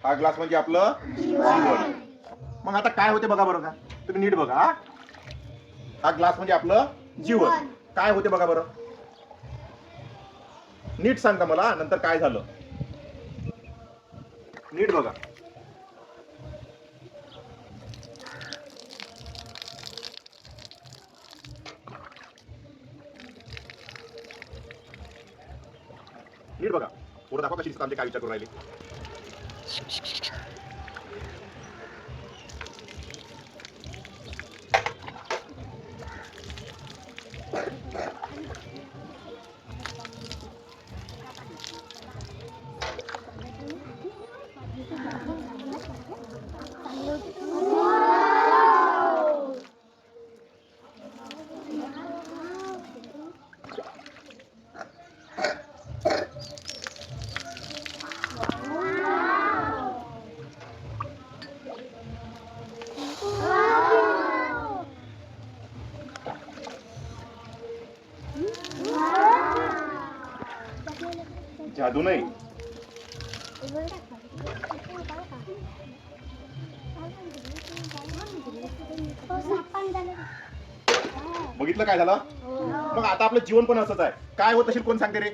हा ग्लास म्हणजे आपलं जीवन. मग आता काय होते बघा बरं का, तुम्ही नीट बघा. हा ग्लास म्हणजे आपलं जीवन. काय होते बघा बरं, नीट सांगा मला, नंतर काय झालं नीट बघा. नीट बघा, पुढे दाखवा कशी दिसतात आमचे, काय विचार करून राहिले. जादू नाही, बघितलं काय झालं. मग आता आपलं जीवन पण असंच आहे. काय होत असेल कोण सांगते रे.